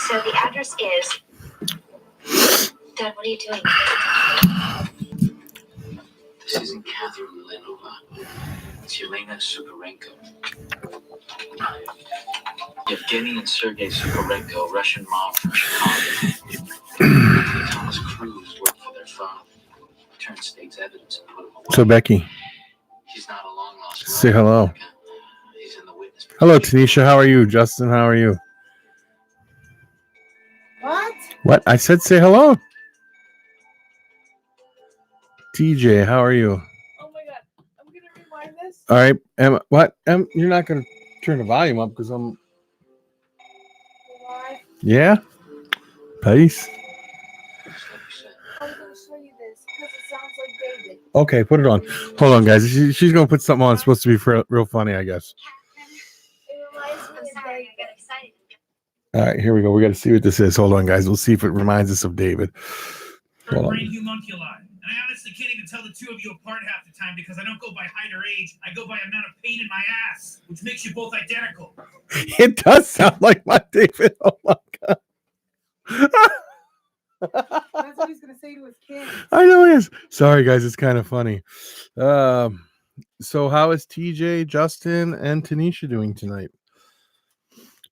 So the address is. Dad, what are you doing? This isn't Catherine Milanova. It's Yelena Sukarenko. Yevgeny and Sergei Sukarenko, Russian mob from Chicago. Thomas Cruz worked for their father. Turned state's evidence and put him away. So, Becky, He's not a long lost. say hello. He's in the witness. Hello, Tanisha. How are you? Justin, how are you? What? I said say hello. TJ, how are you? Oh my god. I'm going to rewind this. All right. Emma, what? You're not going to turn the volume up because I'm... Why? Yeah? Peace. I'm going to show you this because it sounds like David. Okay, put it on. Hold on, guys. She's going to put something on. It's supposed to be real funny, I guess. It reminds me I'm of sorry, I David. got excited. All right, here we go. We got to see what this is. Hold on, guys. We'll see if it reminds us of David. Hold on. Brain homunculi. And I honestly can't even tell the two of you apart half the time because I don't go by height or age. I go by amount of pain in my ass, which makes you both identical. It does sound like my David. Oh, my God. That's what he's going to say to his kids. I know it is. Sorry, guys. It's kind of funny. So how is TJ, Justin, and Tanisha doing tonight?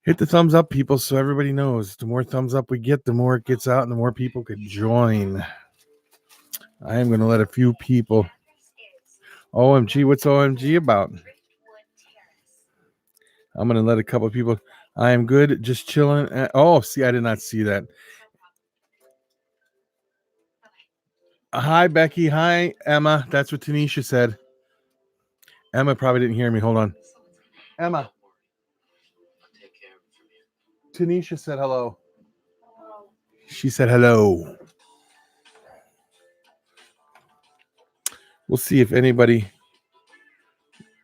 Hit the thumbs up, people, so everybody knows. The more thumbs up we get, the more it gets out and the more people could join. I am going to let a few people. OMG, what's OMG about? I'm going to let a couple of people. I am good, just chilling. Oh, see, I did not see that. Hi, Becky. Hi, Emma. That's what Tanisha said. Emma probably didn't hear me. Hold on. Emma. Tanisha said hello. She said hello. We'll see if anybody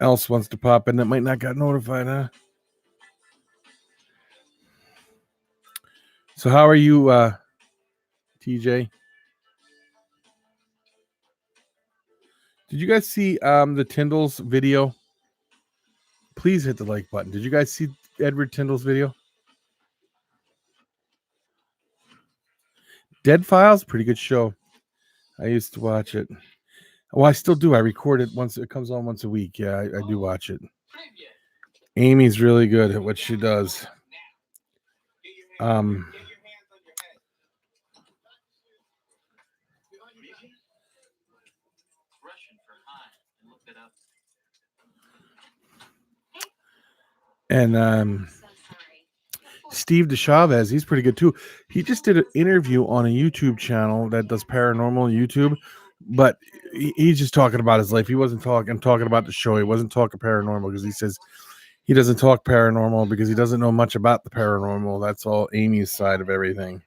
else wants to pop in that might not got notified, huh? So how are you, TJ? Did you guys see the Tyndall's video? Please hit the like button. Did you guys see Edward Tyndall's video? Dead Files, pretty good show. I used to watch it. Well, I still do. I record it once. It comes on once a week. Yeah, I do watch it. Amy's really good at what she does. And Steve DeChavez, he's pretty good too. He just did an interview on a YouTube channel that does paranormal YouTube, but he's just talking about his life. He wasn't talking about the show. He wasn't talking paranormal because he says he doesn't talk paranormal because he doesn't know much about the paranormal. That's all Amy's side of everything.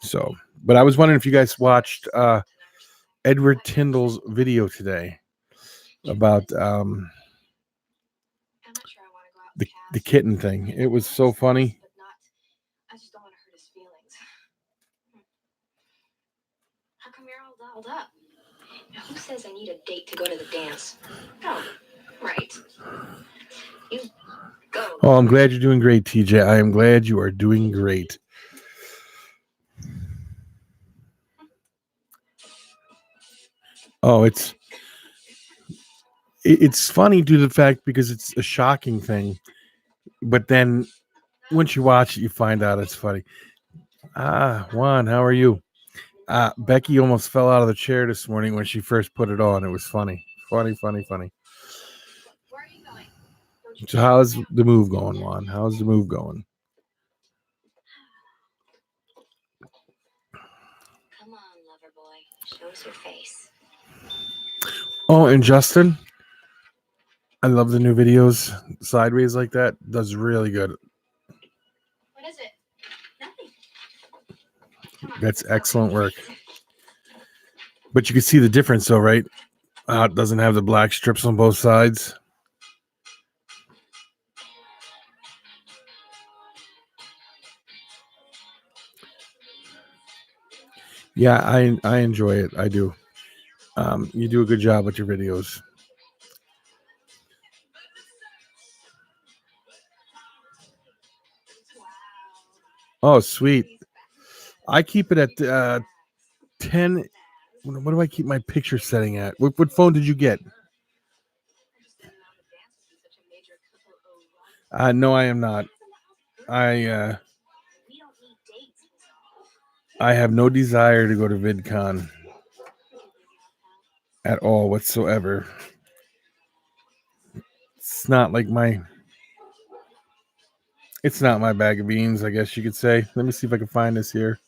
So, but I was wondering if you guys watched Edward Tyndall's video today about the kitten thing. It was so funny. I just don't want to hurt his feelings. How come you're all dolled up? Now, who says I need a date to go to the dance? Oh, right. You go. Oh, I'm glad you're doing great, TJ. I am glad you are doing great. Oh, it's funny due to the fact because it's a shocking thing, but then once you watch it, you find out it's funny. Juan, how are you? Becky almost fell out of the chair this morning when she first put it on. It was funny. Funny. Where are you going? So how's the move going, Juan? How's the move going? Come on, lover boy. Show us your face. Oh, and Justin, I love the new videos. Sideways like that does really good. What is it? Nothing. Come on, That's let's go. excellent work. But you can see the difference, though, right? It doesn't have the black strips on both sides. Yeah, I enjoy it. I do. You do a good job with your videos. Oh, sweet. I keep it at 10. What do I keep my picture setting at? What phone did you get? No, I am not. I have no desire to go to VidCon at all whatsoever. It's not like it's not my bag of beans, I guess you could say. Let me see if I can find this here.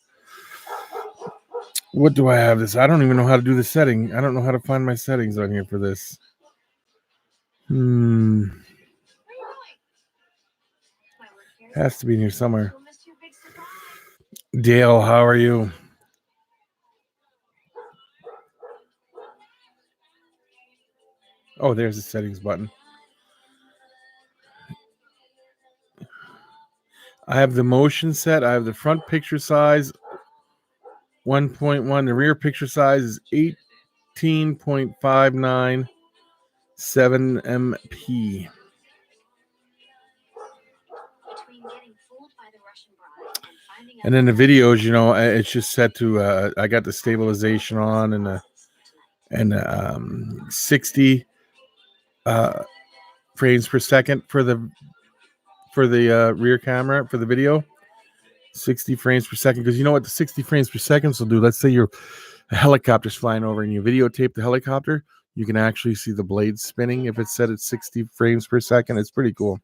What do I have this? I don't even know how to do the setting. I don't know how to find my settings on here for this. Has to be in here somewhere. Dale, how are you? Oh, there's the settings button. I have the motion set. I have the front picture size 1.1. The rear picture size is 18.597 MP. And then the videos, it's just set to I got the stabilization on and 60 frames per second for the rear camera for the video. 60 frames per second, because you know what the 60 frames per second will do? Let's say a helicopter's flying over and you videotape the helicopter, you can actually see the blades spinning if it's set at 60 frames per second. It's pretty cool.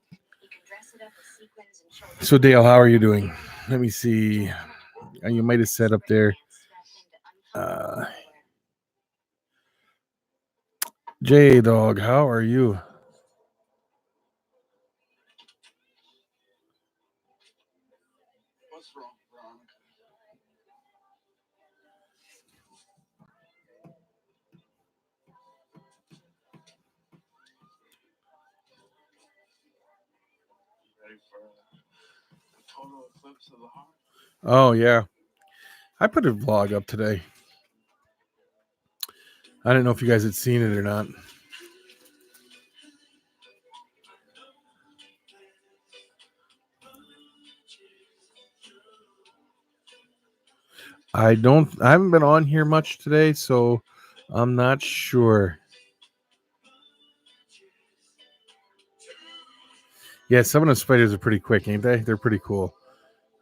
So Dale, how are you doing? Let me see. You might have set up there. J Dog, how are you? What's wrong, Veronica? Ready for a total eclipse of the heart? Oh yeah, I put a vlog up today. I don't know if you guys had seen it or not. I haven't been on here much today, so I'm not sure. Yeah, some of the spiders are pretty quick, ain't they? They're pretty cool.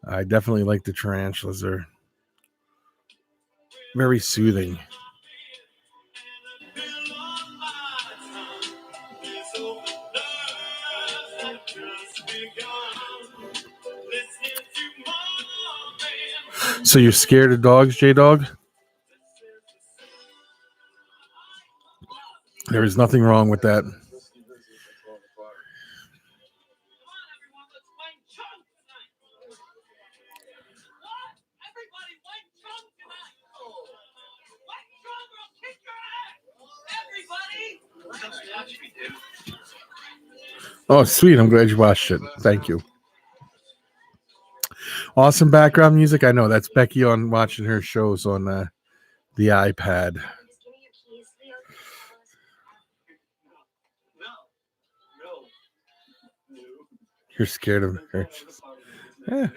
I definitely like the tarantulas. They're very soothing. So you're scared of dogs, J-Dog? There is nothing wrong with that. Oh, sweet. I'm glad you watched it. Thank you. Awesome background music. I know that's Becky on watching her shows on the iPad. You're scared of her. Yeah. As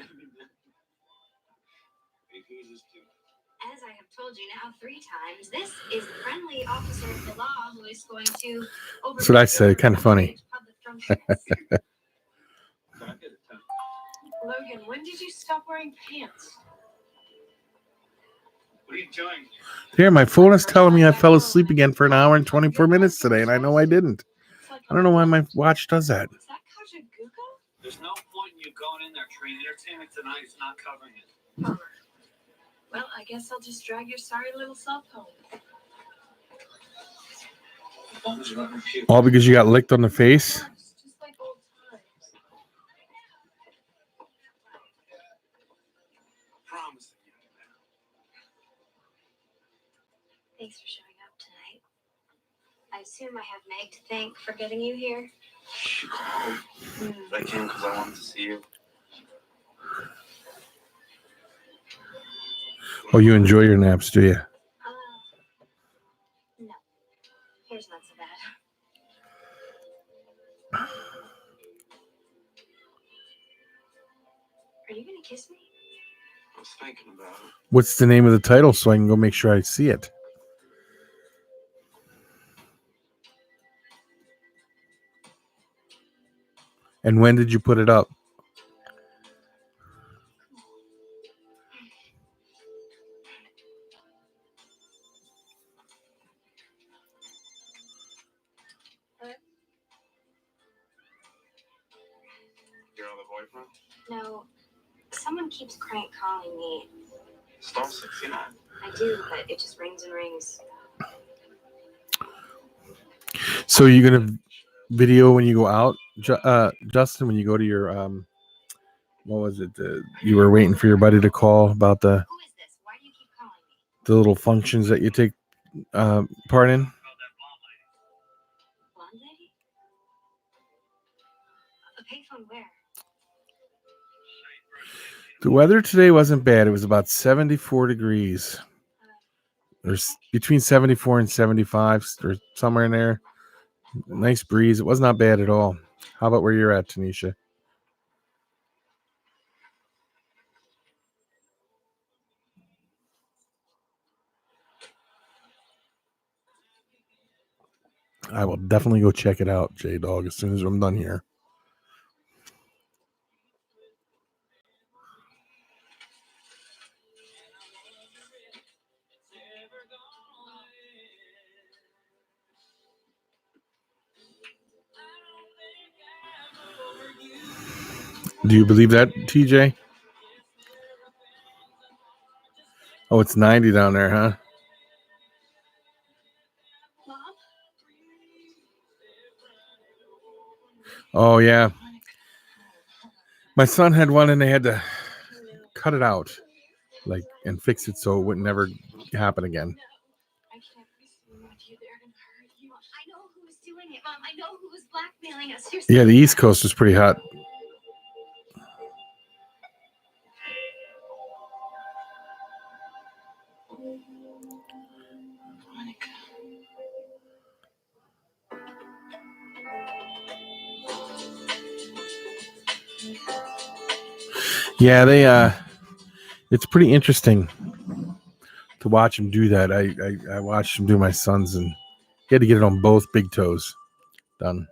I have told you now 3 times, this is the friendly officer of the law who is going to. That's what I say. Kind of funny. Logan, when did you stop wearing pants? What are you doing? Here, my phone is telling me I fell asleep again for an hour and 24 minutes today, and I know I didn't. I don't know why my watch does that. Is that Kajaguka? There's no point in you going in there, Trina. Entertainment tonight is not covering it. Well, I guess I'll just drag your sorry little self home. As long as you don't repeat. All because you got licked on the face? It's just like old times. Promise. Thanks for showing up tonight. I assume I have Meg to thank for getting you here. She called. I came because I wanted to see you. Oh, you enjoy your naps, do you? No. Here's not so bad. Are you gonna kiss me? I was thinking about it. What's the name of the title so I can go make sure I see it? And when did you put it up? Your other boyfriend? No, someone keeps crank calling me. Star 69. I do, but it just rings and rings. So you're gonna video when you go out, Justin? When you go to your what was it? You were waiting for your buddy to call about Who is this? Why do you keep calling me? the little functions that you take part in. Blonde lady? A payphone where? The weather today wasn't bad. It was about 74 degrees. There's between 74 and 75 or somewhere in there. Nice breeze. It was not bad at all. How about where you're at, Tanisha? I will definitely go check it out, J-Dog, as soon as I'm done here. Do you believe that, TJ? Oh, it's 90 down there, huh? Mom? Oh, yeah. My son had one and they had to cut it out, like, and fix it so it would never happen again. I can't be seen with you there and hurt you. I know who's doing it, Mom. I know who's blackmailing us. Yeah, the East Coast was pretty hot. Yeah, they it's pretty interesting to watch him do that. I watched him do my son's, and he had to get it on both big toes done.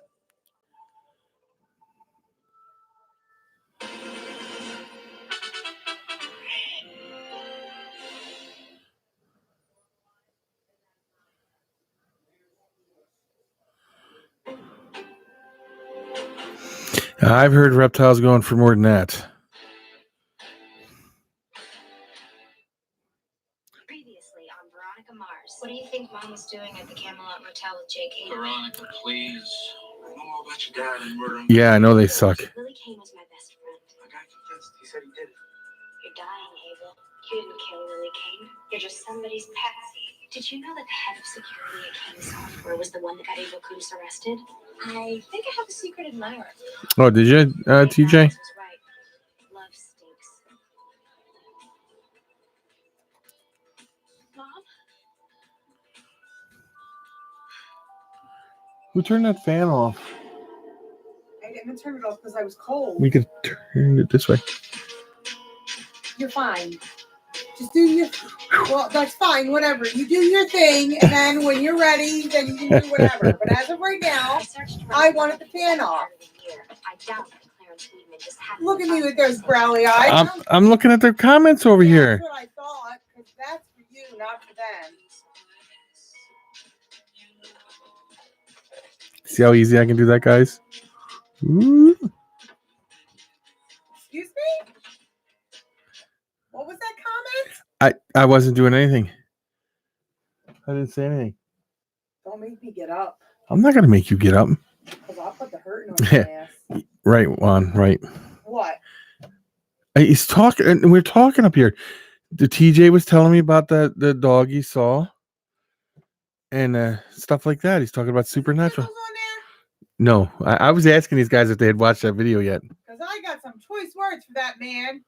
I've heard reptiles going for more than that. Previously on Veronica Mars. What do you think Mom was doing at the Camelot Motel with Jake Hayden? Veronica, please. I know all about your dad and murdering. Yeah, I know they suck. Lily Kane was my best friend. The guy confessed. He said he did it. You're dying, Hazel. You didn't kill Lily Kane. You're just somebody's patsy. Did you know that the head of security at Kane Software was the one that got Ava Cruz arrested? I think I have a secret admirer. Oh, did you, TJ? Was right. Love stinks. Mom? Who turned that fan off? I didn't turn it off because I was cold. We could turn it this way. You're fine. Just do your. Well, that's fine. Whatever. You do your thing, and then when you're ready, then you can do whatever. But as of right now, I wanted the fan off. I doubt that Clarence Weedman just happened Look to at me find with those this. growly eyes. I'm looking at their comments over here. That's what I thought, because that's for you, not for them. See how easy I can do that, guys? Ooh. Excuse me? What was that comment? I wasn't doing anything. I didn't say anything. Don't make me get up, I'm not gonna make you get up. because I'll put the hurting on your ass. Right, Juan. Right. What? He's talking, and we're talking up here. The TJ was telling me about the dog he saw, and stuff like that. He's talking about Supernatural. Tickles on there? No, I was asking these guys if they had watched that video yet. Because I got some choice words for that man.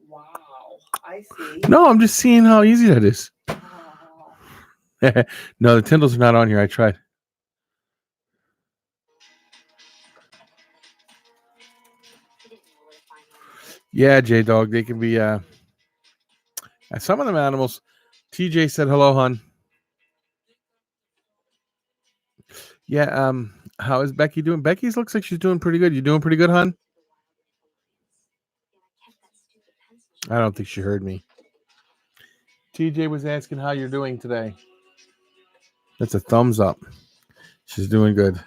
Wow. I see. No, I'm just seeing how easy that is. Oh. No, the Tindles are not on here. I tried. Yeah, J Dog, they can be some of them animals. TJ said hello, hon. Yeah, how is Becky doing? Becky's looks like she's doing pretty good. You doing pretty good, hon? I don't think she heard me. TJ was asking how you're doing today. That's a thumbs up. She's doing good.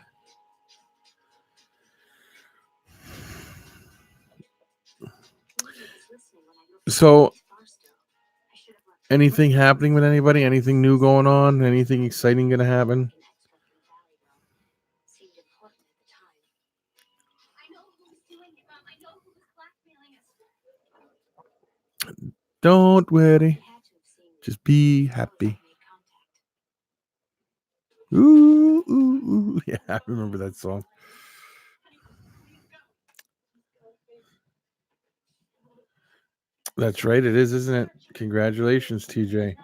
So, anything happening with anybody? Anything new going on? Anything exciting going to happen? Don't worry. Just be happy. Ooh, ooh, ooh. Yeah, I remember that song. That's right, it is, isn't it? Congratulations, TJ.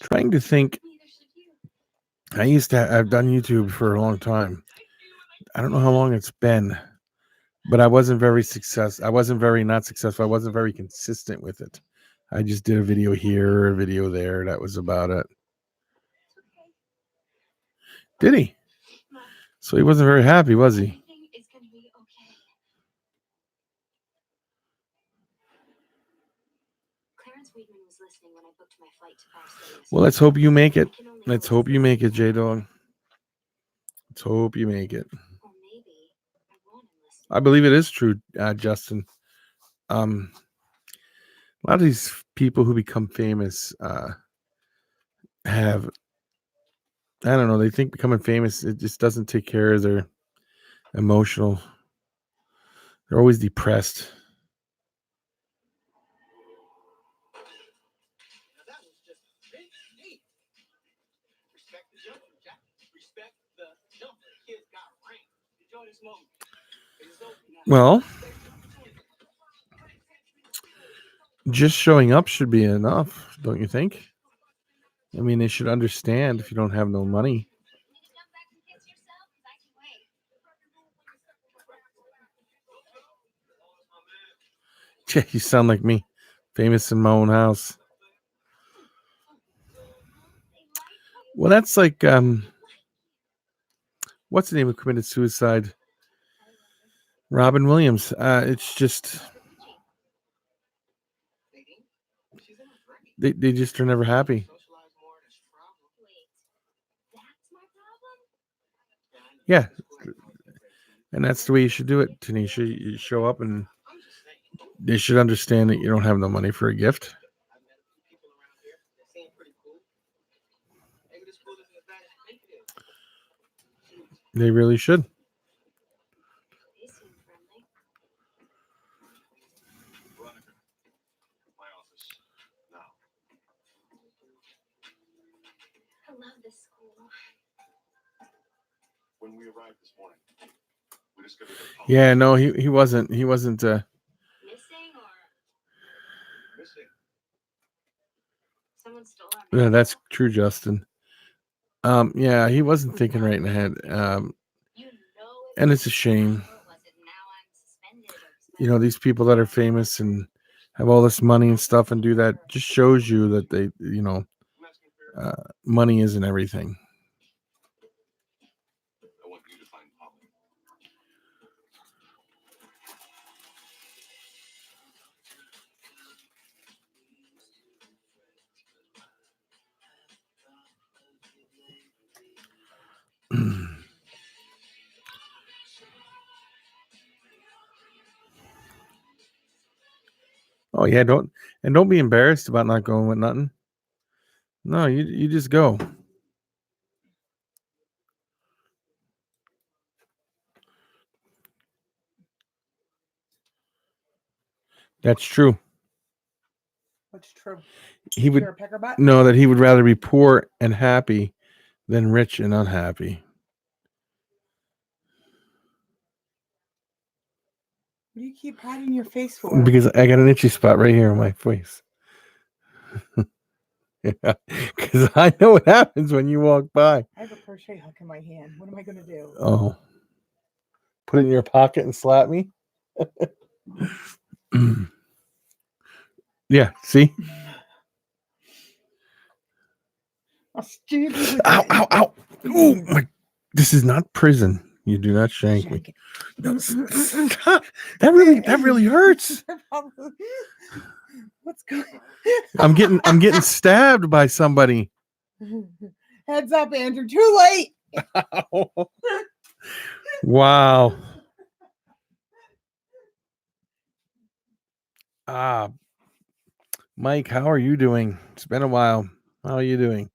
Trying to think. I've done YouTube for a long time. I don't know how long it's been, but I wasn't very successful. I wasn't very not successful. I wasn't very consistent with it. I just did a video here, a video there. That was about it. Did he? So he wasn't very happy, was he? Well, let's hope you make it. Let's hope you make it, J-Dog. Let's hope you make it. I believe it is true, Justin. A lot of these people who become famous have, I don't know, they think becoming famous, it just doesn't take care of their emotional. They're always depressed. Well, just showing up should be enough, don't you think? I mean, they should understand if you don't have no money. Yeah, you sound like me, famous in my own house. Well, that's like, what's the name who committed suicide? Robin Williams. It's just, they just are never happy. Yeah. And that's the way you should do it, Tanisha. You show up and they should understand that you don't have no money for a gift. They really should. I love this school. When we arrived this morning, we discovered that Yeah, no, he wasn't. He wasn't. Missing or missing. someone stole our Yeah, that's true, Justin. Yeah, he wasn't thinking right in the head. And it's a shame. You know, these people that are famous and have all this money and stuff and do that just shows you that they, you know, money isn't everything. I want you to find Polly. Oh yeah, don't be embarrassed about not going with nothing. No, you just go. That's true. What's true? He would You're a pecker butt? know that he would rather be poor and happy than rich and unhappy. What do you keep patting your face for? Because I got an itchy spot right here on my face. Because I know what happens when you walk by. I have a crochet hook in my hand. What am I going to do? Oh, put it in your pocket and slap me. Yeah, see? I'll stab you with Ow, it. ow, ow. Oh, my. This is not prison. You do not shank me. Shank it. No, stop. That really hurts. What's going I'm getting stabbed by somebody. Heads up, Andrew. Too late. Wow. Mike, how are you doing? It's been a while. How are you doing?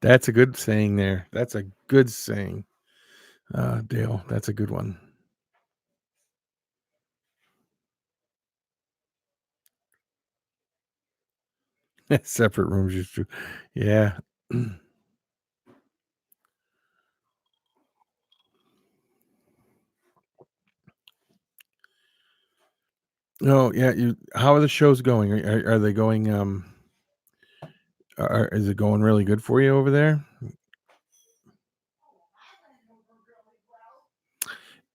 That's a good saying there. That's a good saying. Dale, that's a good one. Separate rooms is true. Yeah. Oh, yeah. How are the shows going? Are they going? Is it going really good for you over there?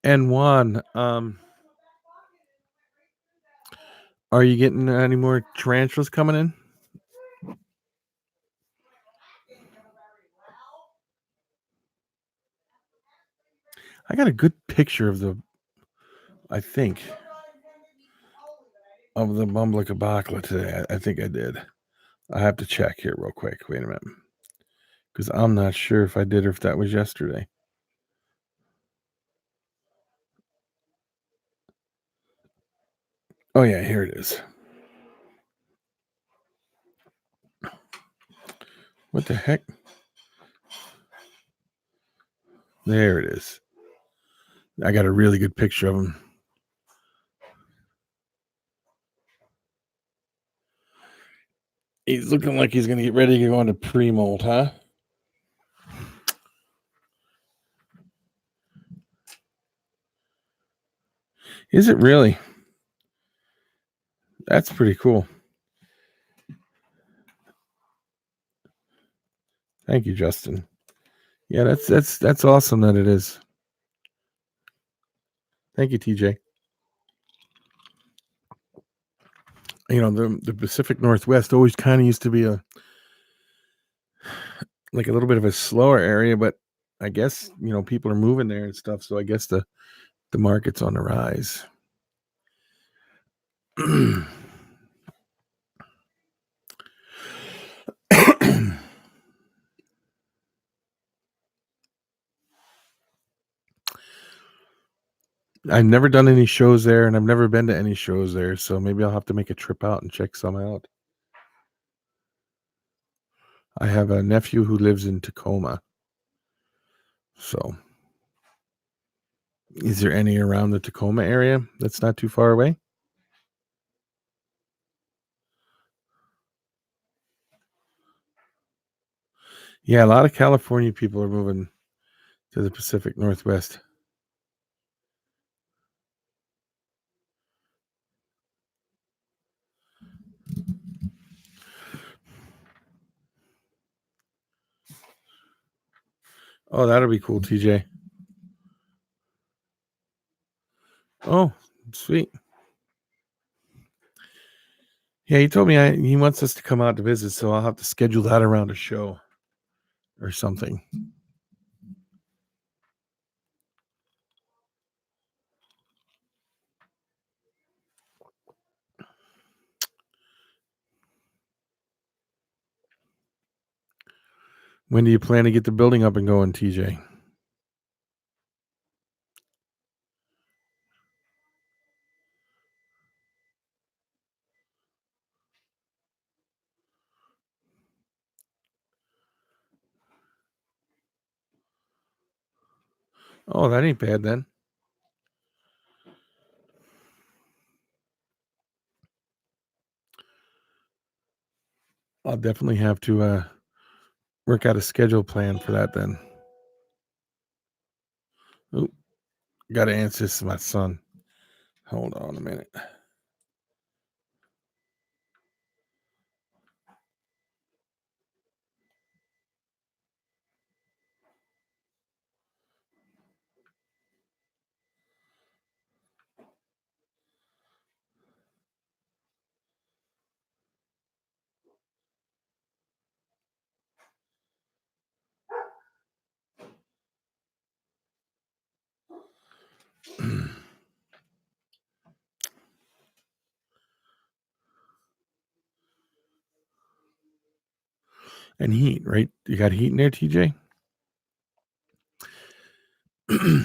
And Juan, are you getting any more tarantulas coming in? I got a good picture of the Bumblekabakla today. I think I did. I have to check here real quick. Wait a minute. Because I'm not sure if I did or if that was yesterday. Oh, yeah, here it is. What the heck? There it is. I got a really good picture of him. He's looking like he's going to get ready to go into pre-molt, huh? Is it really? That's pretty cool. Thank you, Justin. Yeah, that's awesome that it is. Thank you, TJ. You know, the Pacific Northwest always kind of used to be a little bit of a slower area, but I guess, people are moving there and stuff, so I guess the market's on the rise. I've never done any shows there, and I've never been to any shows there, so maybe I'll have to make a trip out and check some out. I have a nephew who lives in Tacoma. So, is there any around the Tacoma area that's not too far away? Yeah, a lot of California people are moving to the Pacific Northwest. Oh, that'll be cool, TJ. Oh, sweet. Yeah, he told me he wants us to come out to visit, so I'll have to schedule that around a show or something. When do you plan to get the building up and going, TJ? Oh, that ain't bad then. I'll definitely have to work out a schedule plan for that then. Ooh, Gotta answer this to my son. Hold on a minute. And heat, right? You got heat in there, TJ?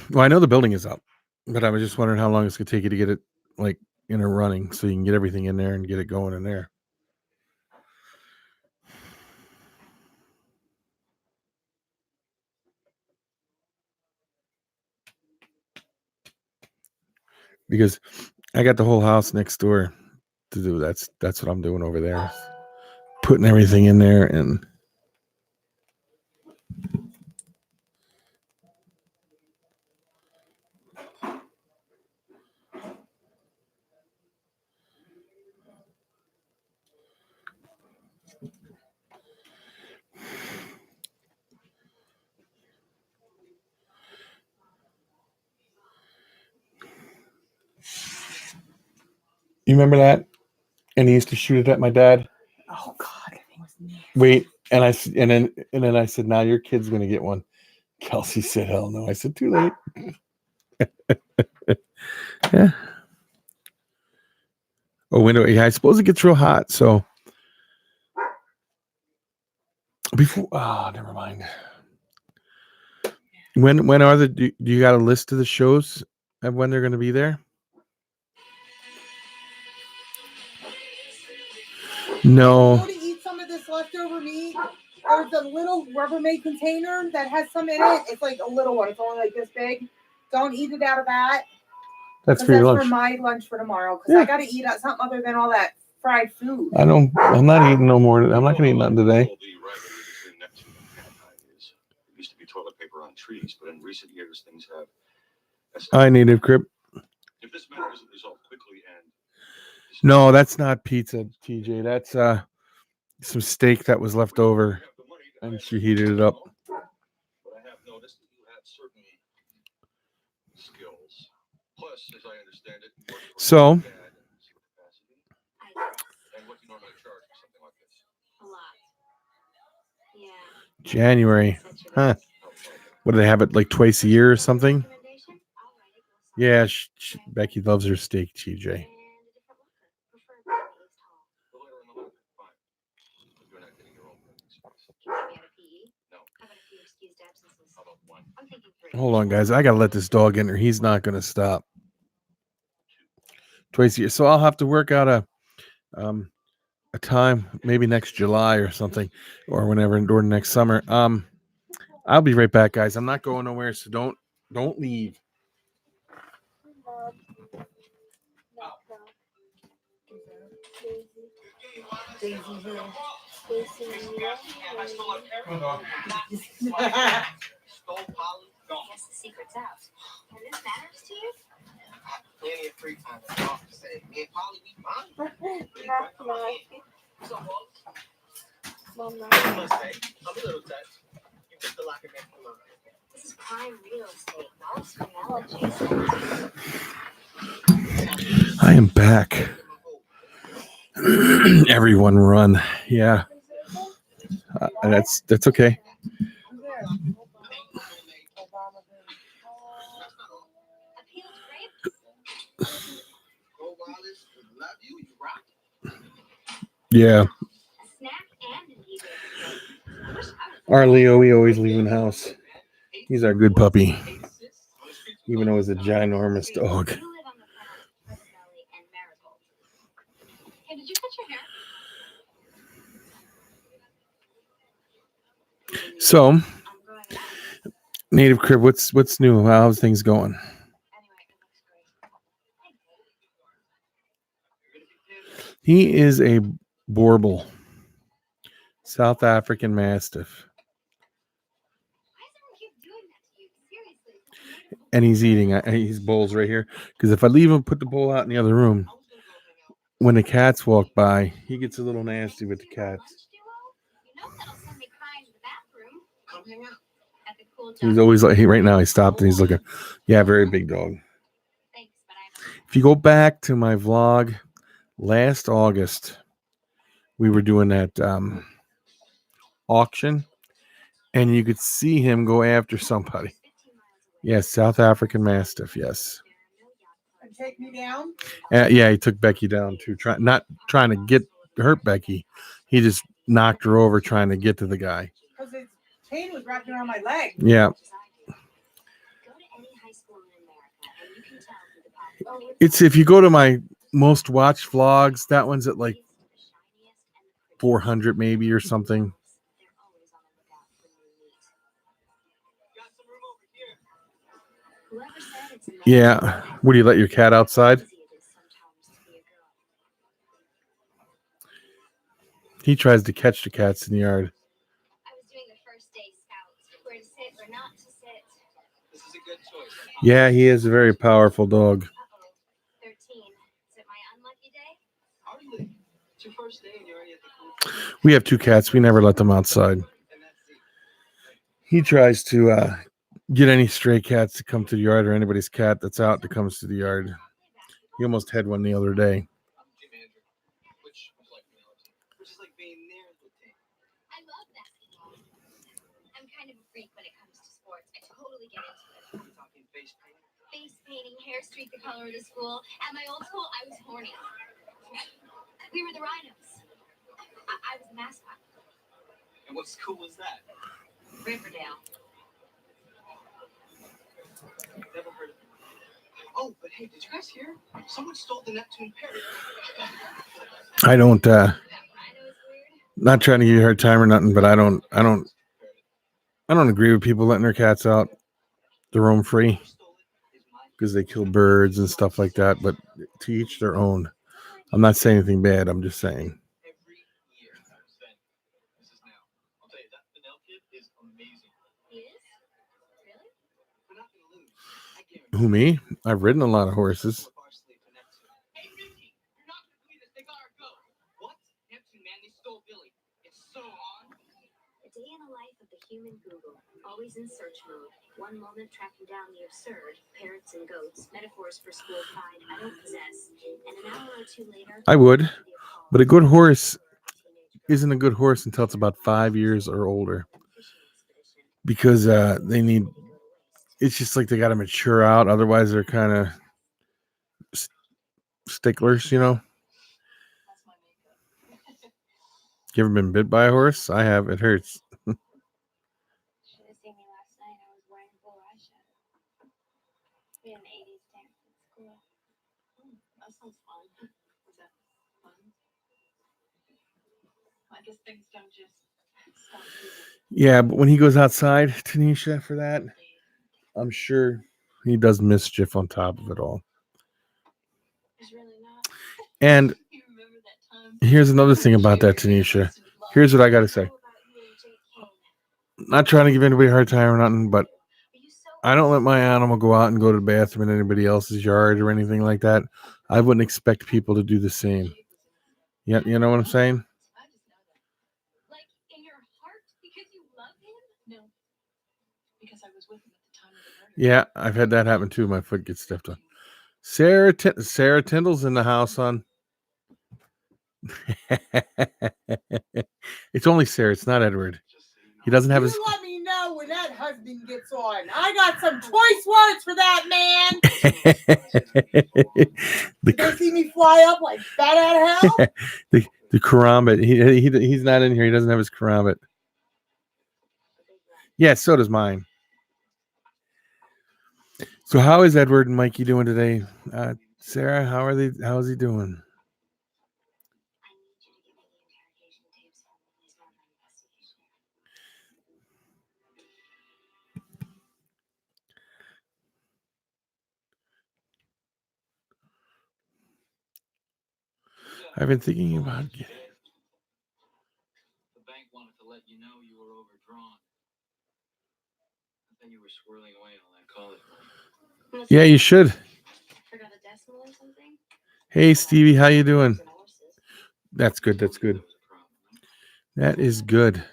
Well, I know the building is up, but I was just wondering how long it's gonna take you to get it like running, so you can get everything in there and get it going in there. Because I got the whole house next door to do. That's what I'm doing over there, putting everything in there. And you remember that? And he used to shoot it at my dad. Oh God, that thing was nasty. Wait, and then I said, "Now your kid's gonna get one." Kelsey said, "Hell no." I said, "Too late." Yeah. Oh, window. Yeah, I suppose it gets real hot. So before, never mind. When are the? Do you got a list of the shows of when they're going to be there? No. Go to eat some of this leftover meat. There's a little Rubbermaid container that has some in it. It's like a little one. It's only like this big. Don't eat it out of that. That's for your lunch. For my lunch for tomorrow. Because Yeah. I got to eat something other than all that fried food. I'm not eating no more. I'm not going to eat nothing today. It used to be toilet paper on trees, but in recent years things have. Hi, Native Crip. If this matter isn't resolved quickly and. No, that's not pizza, TJ. That's some steak that was left over, and she heated it up. But I have noticed that you have certain skills. Plus, as I understand it, you work for So, your dad in some capacity. And what do you normally charge for something like this? A lot. Yeah. January. Huh. What do they have it like twice a year or something? Yeah, Becky loves her steak, TJ. Hold on, guys. I gotta let this dog in, or he's not gonna stop. Twice a year, so I'll have to work out a time, maybe next July or something, or whenever during next summer. I'll be right back, guys. I'm not going nowhere, so don't leave. I guess the secret's out. And this matters to you? Plenty of free time to talk to say, me and Polly, we fine. So, I must say, I'm a little touched. You took the locket back from mine. This is prime real estate. All this vanilla, Jason. I am back. Everyone run. Yeah. That's okay. Yeah. Our Leo, we always leave in the house. He's our good puppy. Even though he's a ginormous dog. Hey, did you cut your hair? So, Native Crib, what's new? How's things going? He is a Borbal, South African Mastiff. and he's eating. His bowl's right here. Because if I leave him, put the bowl out in the other room, when the cats walk by, he gets a little nasty with the cats. You know that'll send me crying to the bathroom. Come hang out. At the cool He's dog. always like, right now he stopped and he's looking. Yeah, very big dog. Thanks, but I don't. If you go back to my vlog last August, we were doing that auction, and you could see him go after somebody. Yes, South African Mastiff. Yes. And take me down. Yeah, he took Becky down too. Not trying to hurt Becky. He just knocked her over trying to get to the guy. Because his chain was wrapped around my leg. Yeah. Go to any high school in America, and you can tell who the popular. It's if you go to my most watched vlogs, that one's at like 400 maybe or something. They're always on the lookout for new meat. Got some room over here. Whoever said it's a Yeah. What do you let your cat outside? easy it is sometimes to be a girl. He tries to catch the cats in the yard. I was doing the first day scouts, where to sit or not to sit. This is a good choice. Yeah, he is a very powerful dog. 13. Is it my unlucky day? How are you leaving? It's your first day and you're already at the cool. We have 2 cats. We never let them outside. And that's it. He tries to get any stray cats to come to the yard or anybody's cat that's out that comes to the yard. He almost had one the other day. I'm Jim Andrew. Which was like reality. Which is like being near the team. I love basketball. I'm kind of a freak when it comes to sports. I totally get into it. I'm talking face paint. Face painting, hair streak the color of the school. At my old school, I was horny. We were the Rhinos. I was the mascot. And what school was that? Riverdale. Never heard of it. Oh, but hey, did you guys hear? Someone stole the Neptune parrot. I don't That Rhino is weird. not trying to give you a hard time or nothing, but I don't agree with people letting their cats out. They're roam free because they kill birds and stuff like that, but to each their own. I'm not saying anything bad. I'm just saying. Every year. This is now. I'll tell you, that Fidel kid is amazing. He is? Really? We're not going to lose. I guarantee. Who, me? I've ridden a lot of horses. Hey, Ricky, you're not going to believe this. They got our goat. What? Neptune, man, they stole Billy. It's so on. A day in the life of the human Google, always in search mode. One moment tracking down the absurd, parrots and goats, metaphors for school pride I don't possess, and an hour or two later, I would, the appalled but a good horse teenage girl isn't a good horse until it's about 5 years or older on a fishing expedition. because they need. It's just like they got to mature out. Otherwise, they're kind of sticklers, you know. That's my makeup. You ever been bit by a horse? I have. It hurts. Should have seen me last night. I was wearing full eyeshadow. We had an 80s dance at school. That sounds fun. Was that fun? I guess things don't just stop moving. Yeah, but when he goes outside, Tanisha, for that, I'm sure he does mischief on top of it all. There's really not. And You remember that time? here's another thing about that, Tanisha. Here's what I got to say. How about you and Jake Kane? Not trying to give anybody a hard time or nothing, but Are you so I don't let my animal go out and go to the bathroom in anybody else's yard or anything like that. I wouldn't expect people to do the same. Yeah, you know what I'm saying? I just know that. like in your heart because you love him? No. Because I was with him at the time of the murder. Yeah, I've had that happen too. My foot gets stepped on. Sarah Tyndall's in the house, son. It's only Sarah. It's not Edward. He doesn't have his. You let me know when that husband gets on. I got some choice words for that man. Did they see me fly up like bat out of hell? The karambit. He's not in here. He doesn't have his karambit. Yeah, so does mine. So how is Edward and Mikey doing today? Sarah, how is he doing? I need you to give me the interrogation tapes from the police murder investigation. I've been thinking about getting. The bank wanted to let you know you were overdrawn. I thought you were swirling away all that college money. Yeah, you should. Forgot a decimal or something? Hey, Stevie, how you doing? And horses. That's good. That's good. That is good.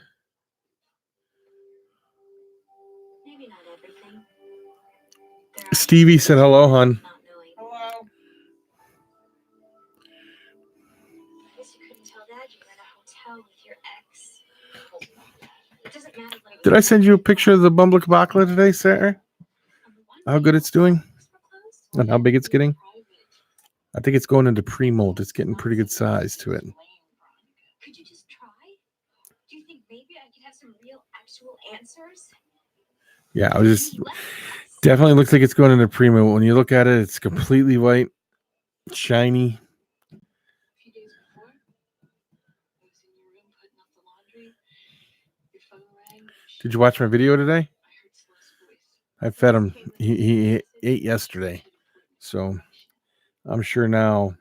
Maybe not everything. There are Stevie said hello, hon. not knowing. Hello. Guess you couldn't tell Dad you were at a hotel with your ex. It doesn't matter what. Did I send you a picture of the Bumbler Kabakla today, Sarah? How good it's doing and how big it's getting? I think it's going into pre-molt. It's getting pretty good size to it. Could you just try? Do you think maybe I could have some real, actual answers? Yeah, I was just definitely looks like it's going into pre-molt. When you look at it, it's completely white, shiny. A few days before, I was in your room putting up the laundry. Your phone rang. Did you watch my video today? I heard Celeste's voice. I fed him. He ate yesterday, so I'm sure now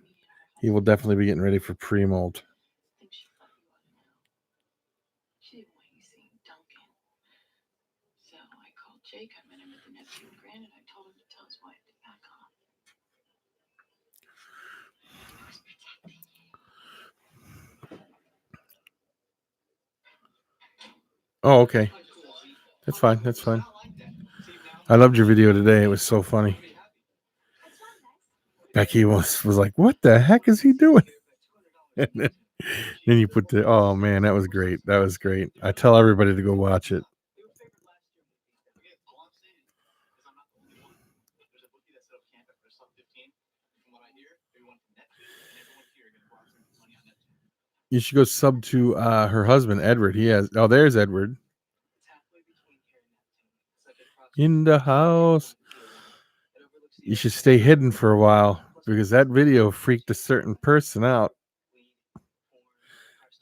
he will definitely be getting ready for pre-molt. I think she thought you ought to know. She didn't want you seeing Duncan. So I called Jake. I met him at the Neptune Grand, and I told him to tell his wife to back off. I was protecting you. Oh, okay. That's fine. That's fine. I loved your video today. It was so funny. Becky was like, "What the heck is he doing?" And then you put the, oh man, that was great. That was great. I tell everybody to go watch it. You should go sub to her husband, Edward. He has, oh, there's Edward. In the house. You should stay hidden for a while because that video freaked a certain person out.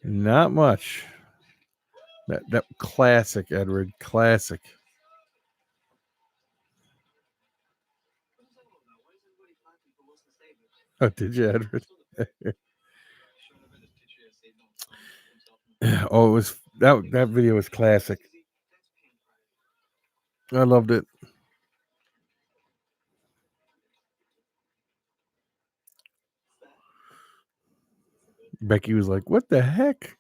Not much. That classic, Edward. Classic. Oh, did you, Edward? Oh, it was that video was classic. I loved it. Becky was like, "What the heck?"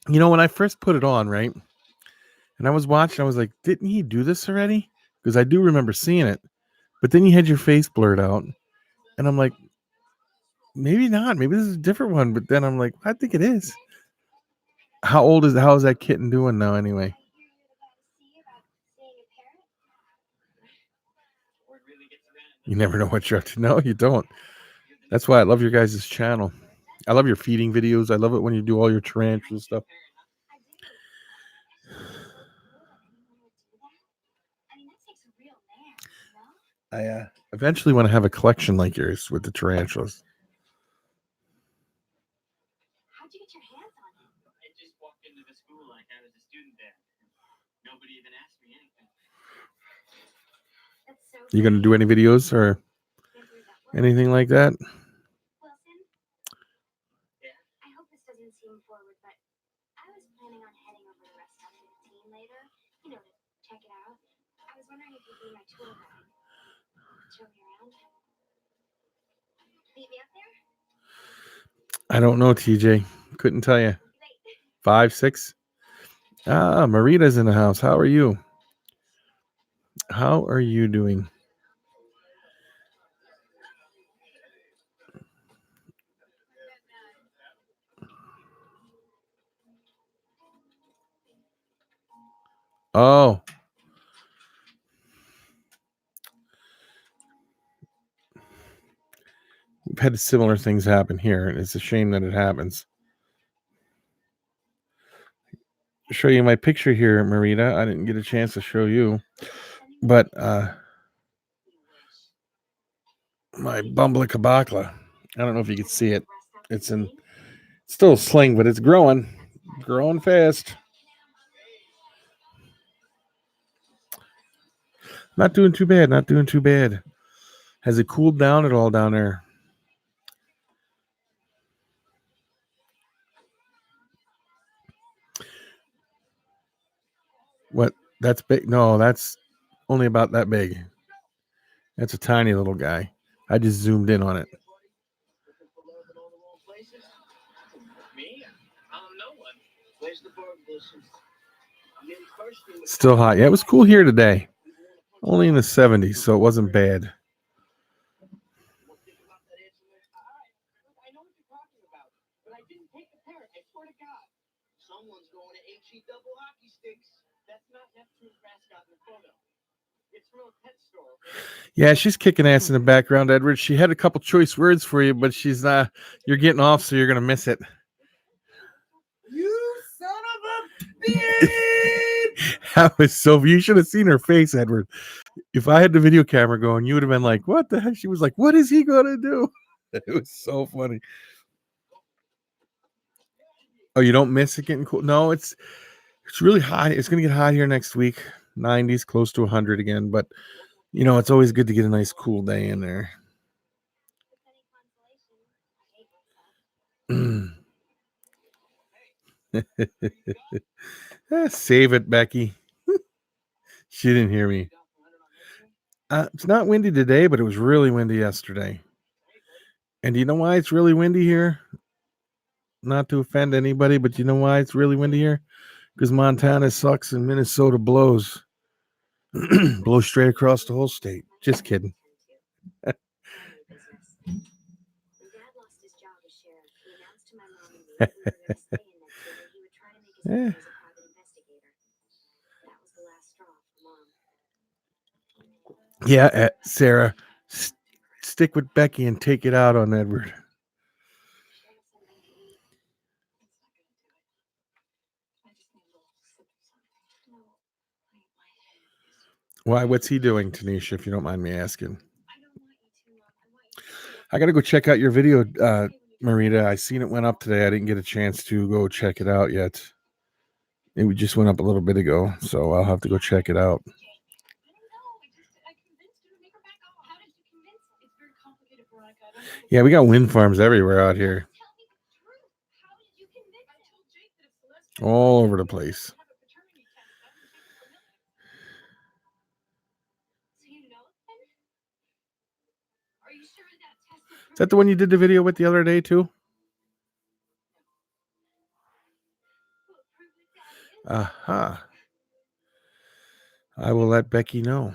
You know, when I first put it on, right? And I was watching, I was like, didn't he do this already? Because I do remember seeing it. But then you had your face blurred out. And I'm like, maybe not. Maybe this is a different one. But then I'm like, I think it is. How is that kitten doing now anyway? You never know what you're up to. No, you don't. That's why I love your guys' channel. I love your feeding videos. I love it when you do all your tarantula stuff. I eventually want to have a collection like yours with the tarantulas. How'd you get your hands on it? I just walked into the school like I was a student there. Nobody even asked me anything. That's so You gonna do any videos or anything like that? Wilson? Yeah? I hope this doesn't seem forward, but I was planning on heading over to Rest Stop 15 later, to check it out. I was wondering if you'd be my tour guide. Show me around. Meet me up there? I don't know, TJ. Couldn't tell you. 5, 6. Marita's in the house. How are you? How are you doing? Oh. We've had similar things happen here, and it's a shame that it happens. I'll show you my picture here, Marita. I didn't get a chance to show you. But my Bumbler Kabakla. I don't know if you can see it. It's still a sling, but it's growing. Growing fast. Not doing too bad. Not doing too bad. Has it cooled down at all down there? What? That's big. No, that's only about that big. That's a tiny little guy. I just zoomed in on it. Me? I'm no one. Where's the bird bushes? Still hot. Yeah, it was cool here today. Only in the 70s, so it wasn't bad. I know what you're talking about, but I didn't take the parrot. I swear to God. Someone's going to HE double hockey sticks. That's not Neptune's mascot in the photo. It's from a pet store. Okay? Yeah, she's kicking ass in the background, Edward. She had a couple choice words for you, but she's you're getting off, so you're gonna miss it. You son of a bitch! That was so. You should have seen her face, Edward. If I had the video camera going, you would have been like, "What the heck?" She was like, "What is he gonna do?" It was so funny. Oh, you don't miss it getting cool? No, it's really hot. It's gonna get hot here next week. 90s, close to 100 again. But you know, it's always good to get a nice cool day in there. Save it, Becky. She didn't hear me. It's not windy today, but it was really windy yesterday. And do you know why it's really windy here? Not to offend anybody, but you know why it's really windy here? Because Montana sucks and Minnesota blows. Blows straight across the whole state. Just kidding. Yeah. Yeah, Sarah, stick with Becky and take it out on Edward. Why? What's he doing, Tanisha, if you don't mind me asking? I got to go check out your video, Marita. I seen it went up today. I didn't get a chance to go check it out yet. It just went up a little bit ago, so I'll have to go check it out. Yeah, we got wind farms everywhere out here. All over the place. Is that the one you did the video with the other day, too? Aha. I will let Becky know.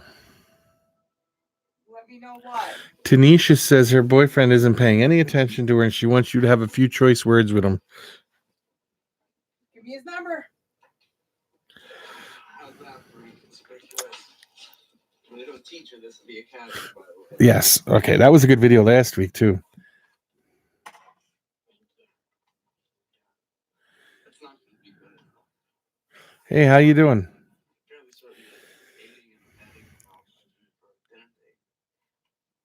Let me know what. Tanisha says her boyfriend isn't paying any attention to her and she wants you to have a few choice words with him. Give me his number. Yes. Okay. That was a good video last week, too. Hey, how you doing?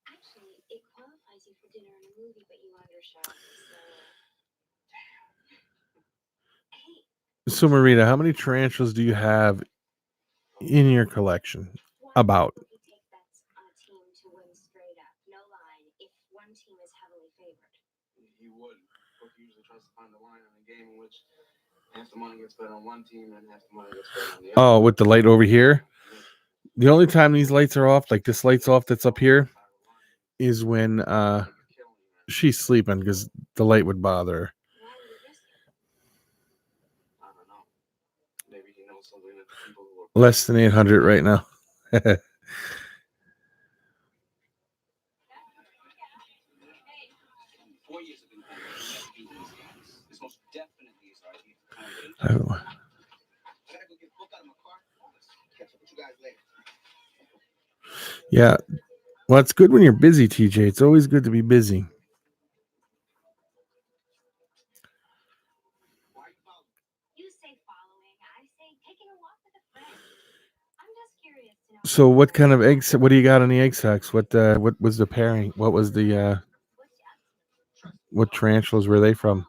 Actually, it qualifies you for dinner and a movie, but you undershot. So, Marita, how many tarantulas do you have in your collection? About. On a team to win straight up. No line. If one team is heavily favored. He would. Book usually tries to find the line in a game in which half the money gets bet on one team and half the money gets bet on the other. Oh, with the light over here? The only time these lights are off, like this light's off that's up here, is when she's sleeping because the light would bother her. I don't know. Maybe he knows something that the people who are Less than 800 right now. Yeah. Well, it's good when you're busy, TJ. It's always good to be busy. You say following. I say taking a walk with a friend. I'm just curious to know. So what kind of eggs? What do you got on the egg sacs? What was the pairing? What was the what tarantulas were they from?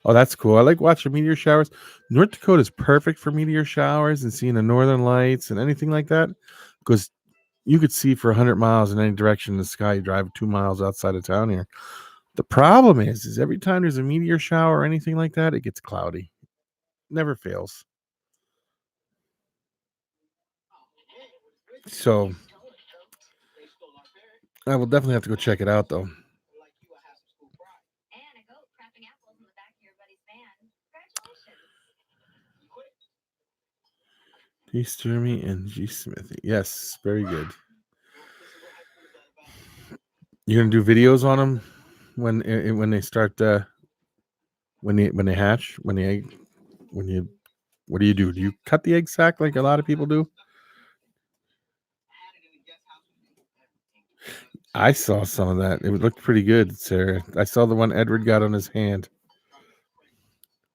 Oh, that's cool. I like watching meteor showers. North Dakota is perfect for meteor showers and seeing the northern lights and anything like that, because you could see for 100 miles in any direction in the sky. You drive 2 miles outside of town here. The problem is every time there's a meteor shower or anything like that, it gets cloudy. Never fails. So I will definitely have to go check it out, though. And a goat crapping apples in the back of your buddy's van. Congratulations. G. Sturmy and G. Smithy. Yes, very good. You're gonna do videos on them when they start when they hatch, what do you do? Do you cut the egg sac like a lot of people do? I saw some of that. It looked pretty good, Sarah. I saw the one Edward got on his hand.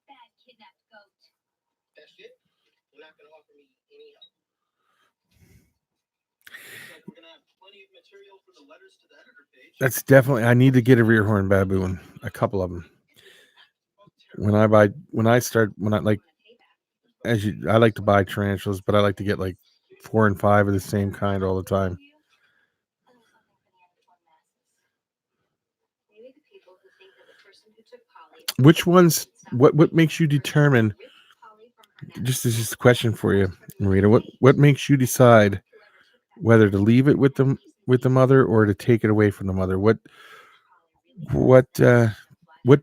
Bad kidnapped goat. That's it? You're not going to offer me any help? Looks like we're going to have plenty of material for the letters to the editor page. That's definitely. I need to get a rear horn baboon, a couple of them. I like to buy tarantulas, but I like to get like 4 and 5 of the same kind all the time. Which ones? What makes you determine? Just this is a question for you, Marita. What makes you decide whether to leave it with the mother or to take it away from the mother? What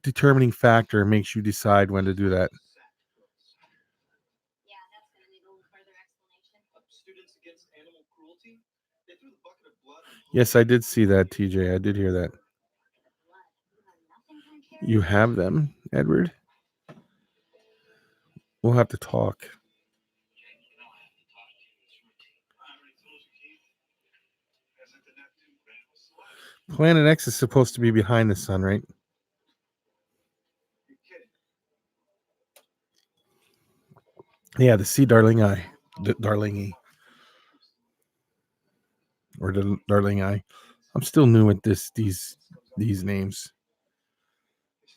determining factor makes you decide when to do that? Yes, I did see that, TJ. I did hear that. You have them, Edward? We'll have to talk. Planet X is supposed to be behind the sun, right? Yeah, the Sea Darlingi. Darlingi. Or the Darlingi. I'm still new at these names. This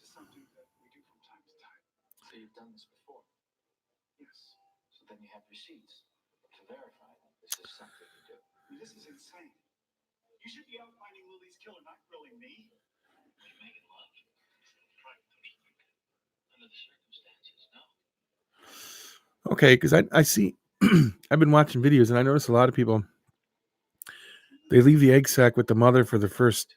is something that we do from time to time. So you've done this before? Yes. So then you have receipts to verify that this is something you do. This is insane. You should be out finding Lily's killer, not grilling me. You're making love. Under the circumstances, no. Okay, because I see, I've been watching videos and I notice a lot of people, they leave the egg sac with the mother for the first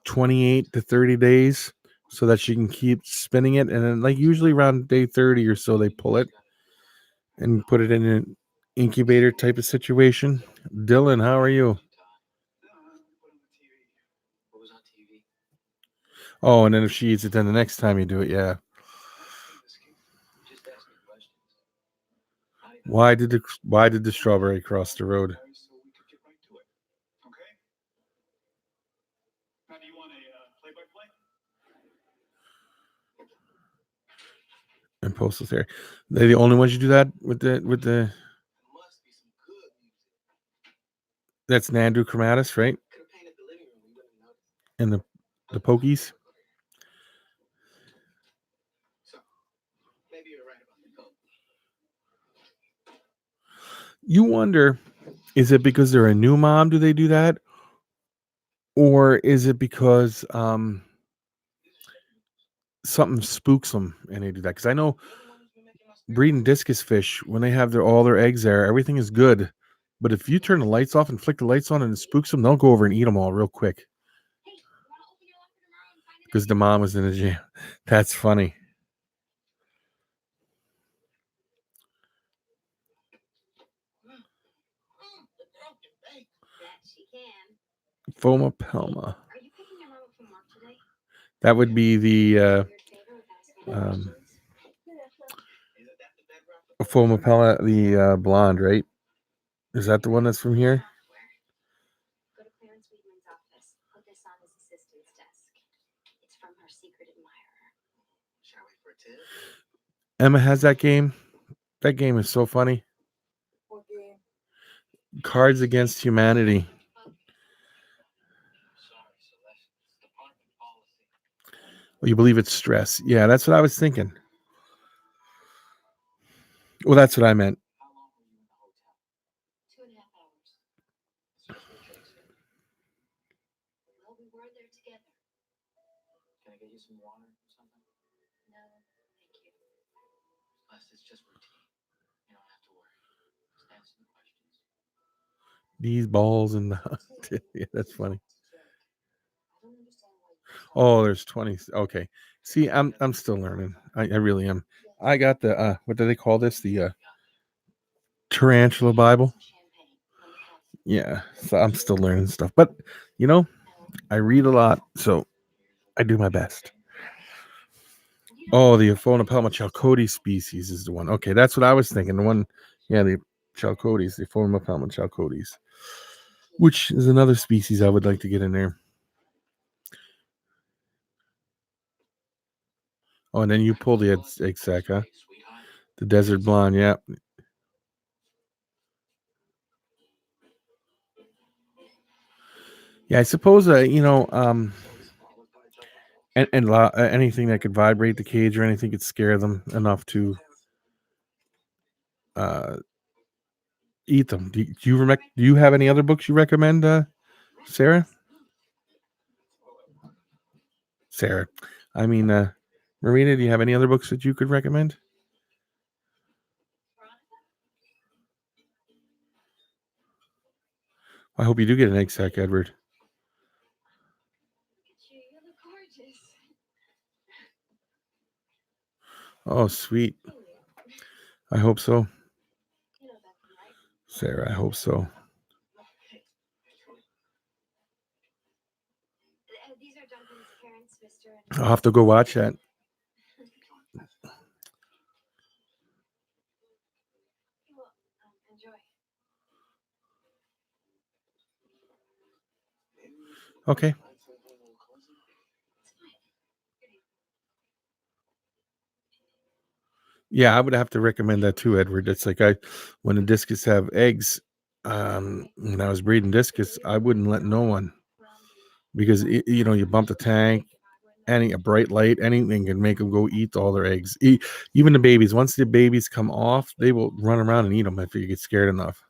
28 to 30 days so that she can keep spinning it. And then, like, usually around day 30 or so, they pull it and put it in an incubator type of situation. Dylan, how are you? What was on TV? Oh, and then if she eats it, then the next time you do it, yeah. Just asking questions. Why did the strawberry cross the road? So we could get right to it. Okay? Now, do you want a play-by-play? And postal theory. They're the only ones you do that with the. There must be some good music. That's Nandu Chromatis, right? Could have painted the living room. We wouldn't notice. And the Pokies. So, maybe you're right about the coat. You wonder, is it because they're a new mom? Do they do that, or is it because something spooks them and they do that? Because I know breeding discus fish, when they have all their eggs there, everything is good. But if you turn the lights off and flick the lights on and it spooks them, they'll go over and eat them all real quick. Because the mom was in the jam. That's funny. Foma Pelma. That would be the Foma Pelma, the blonde, right? Is that the one that's from here? Go to Clarence Weedman's office. Put this on his assistant's desk. It's from her secret admirer. Shall we for a tip? Emma has that game. That game is so funny. What game? Cards Against Humanity. Oh, you believe it's stress? Yeah, that's what I was thinking. Well, that's what I meant. How long were you in the hotel? 2.5 hours. That's what Jake said. Well, we were there together. Plus, it's just routine. You don't have to worry. Just answer the questions. These balls and yeah, that's funny. Oh, there's 20. Okay. See, I'm still learning. I really am. I got the what do they call this? The Tarantula Bible. Yeah, so I'm still learning stuff. But you know, I read a lot, so I do my best. Oh, the Aphonopelma chalcodis species is the one. Okay, that's what I was thinking. The one, yeah, the chalcodis, the Aphonopelma chalcodis, which is another species I would like to get in there. Oh, and then you pull the egg sac, huh? The desert blonde, yeah. Yeah, I suppose and anything that could vibrate the cage or anything could scare them enough to eat them. Do you have any other books you recommend, Sarah? Sarah, I mean, Marina, do you have any other books that you could recommend? I hope you do get an egg sac, Edward. Oh, sweet. I hope so. Sarah, I hope so. I'll have to go watch that. Okay. Yeah, I would have to recommend that too, Edward. It's like when the discus have eggs, when I was breeding discus, I wouldn't let no one, because you bump the tank, a bright light, anything can make them go eat all their eggs. Even the babies. Once the babies come off, they will run around and eat them if you get scared enough.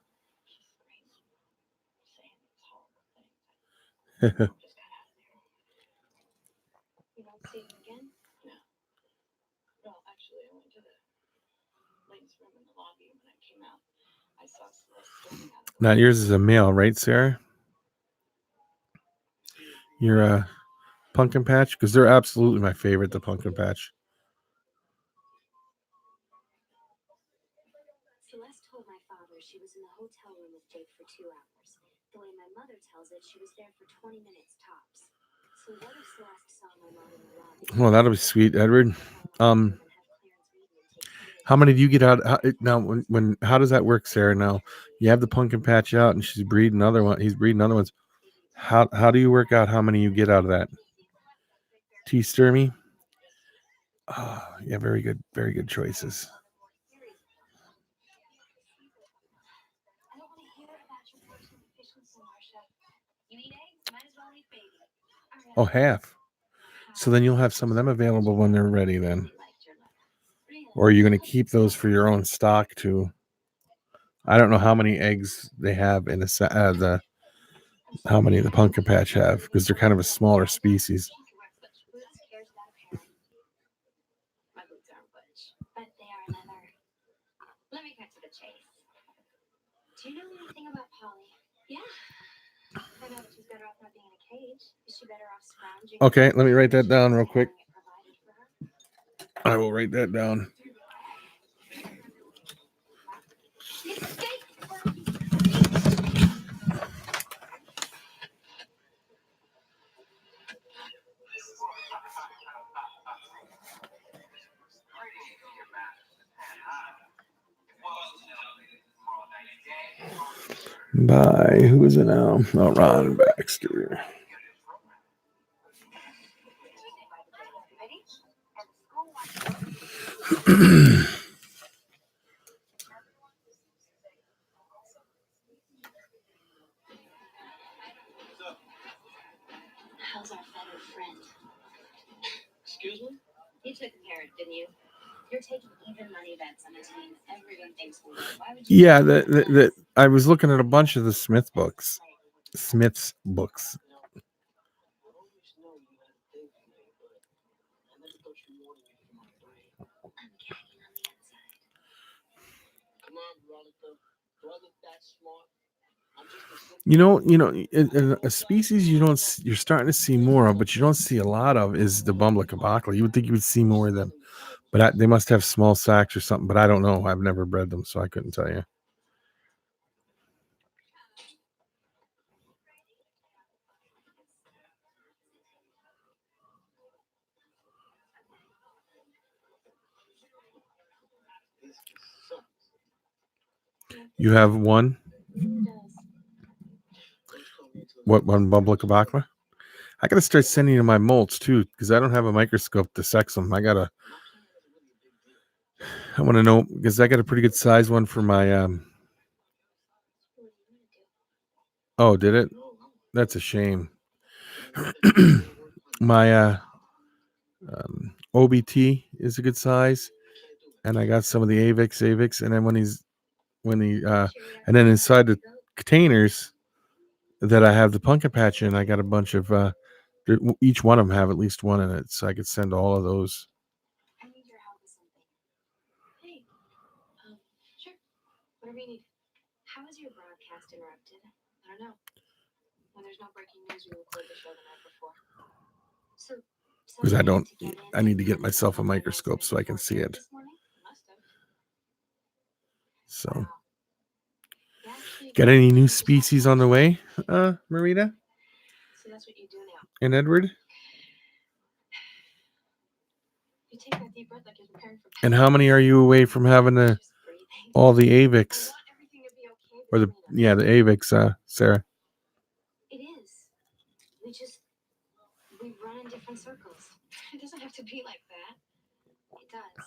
Now yours is a male, right, Sarah? You're a pumpkin patch, because they're absolutely my favorite. The pumpkin patch. Celeste told my father she was in the hotel room with Jake for 2 hours. The way my mother tells it, she was there for 20 minutes tops. So what if Celeste saw my mom in the lobby? Well, that'll be sweet, Edward. How many do you get out now? When how does that work, Sarah? Now you have the pumpkin patch out, and she's breeding other one. He's breeding other ones. How do you work out how many you get out of that? T Sturmy. Yeah, very good choices. Oh, half. So then you'll have some of them available when they're ready then. Or are you going to keep those for your own stock too? I don't know how many eggs they have in how many the pumpkin patch have, because they're kind of a smaller species. My boots aren't butch, but they are leather. Let me cut to the chase. Do you know anything about Polly? Yeah. I know that she's better off not being in a cage. Is she better off scrounging? Okay, let me write that down real quick. I will write that down. Bye. Who is it now? Oh, Ron Baxter. How's our feathered friend? Excuse me? You took a parrot, didn't you? You're taking even money bets on a team everyone thinks will win. Why would you? Yeah, I was looking at a bunch of the Smith's books. on, Veronica. Wasn't that smart? I'm just a simple In a species you're starting to see more of, but you don't see a lot of is the bumbler cabocla. You would think you would see more of them, but they must have small sacks or something. But I don't know. I've never bred them, so I couldn't tell you. You have one. What one bumbler cabocla? I gotta start sending you my molts too, because I don't have a microscope to sex them. I want to know because I got a pretty good size one for my. Oh, did it? That's a shame. My OBT is a good size, and I got some of the AVIX, and then and then inside the containers that I have the pumpkin patch in, I got a bunch of each one of them have at least one in it, so I could send all of those. I need your help with something. Hey, sure. Whatever you need. How is your broadcast interrupted? I don't know. When there's no breaking news, we record the show the night before. So, Because I need to get myself a microscope so I can see it. So, got any new species on the way, Marita? So that's what you do now. And Edward? You take that deep breath like you're preparing for And how many are you away from having all the AVIX? Or the AVIX, Sarah? It is. We run in different circles. It doesn't have to be like that. It does.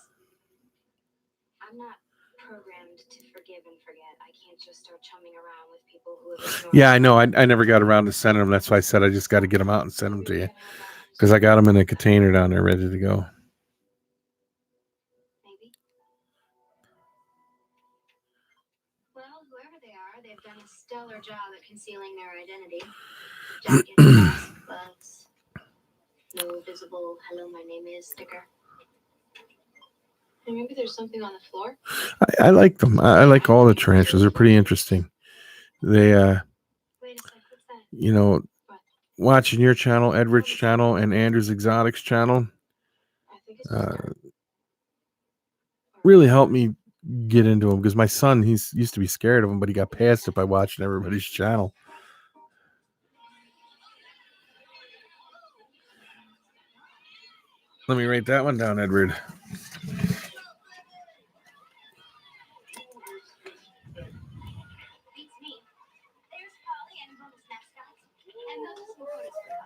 I'm not programmed to forgive and forget. I can't just start chumming around with people who have ignored. Yeah, I know. I never got around to sending them. That's why I said I just got to get them out and send them to you. Because I got them in a container down there ready to go. Maybe. Well, whoever they are, they've done a stellar job at concealing their identity. Jackets, masks, gloves. No visible "Hello, my name is" sticker. And maybe there's something on the floor. I like them. I like all the tarantulas. They're pretty interesting. They, Wait a sec, what's that? Watching your channel, Edward's channel, and Andrew's Exotics channel, I think it's really helped me get into them because my son, he's used to be scared of them, but he got past it by watching everybody's channel. Let me write that one down, Edward. beats me. There's Polly and bonus mascots. And those are some photos for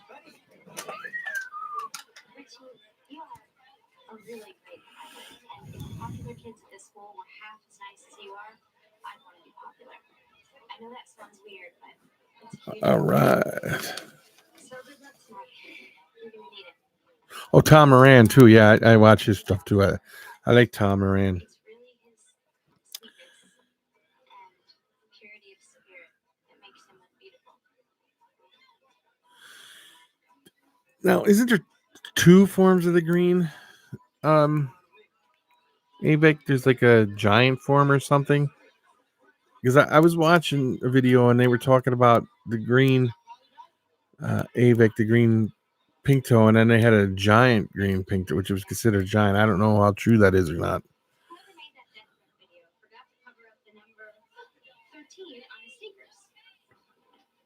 Punch. Richie, you are a really great pilot. And if the popular kids at this school were half as nice as you are, I'd want to be popular. I know that sounds weird, but it's a huge All right. So good luck tonight. You're going to need it. Oh, Tom Moran, too. Yeah, I watch his stuff, too. I like Tom Moran. It's really his sweetness and purity of spirit that makes him unbeatable. Now, isn't there two forms of the green? AVIC, there's like a giant form or something. Because I was watching a video and they were talking about the green AVIC, the green pink toe, and then they had a giant green pink toe, which was considered giant. I don't know how true that is or not. Whoever made that death threat video forgot to cover up the number 13 on his sneakers.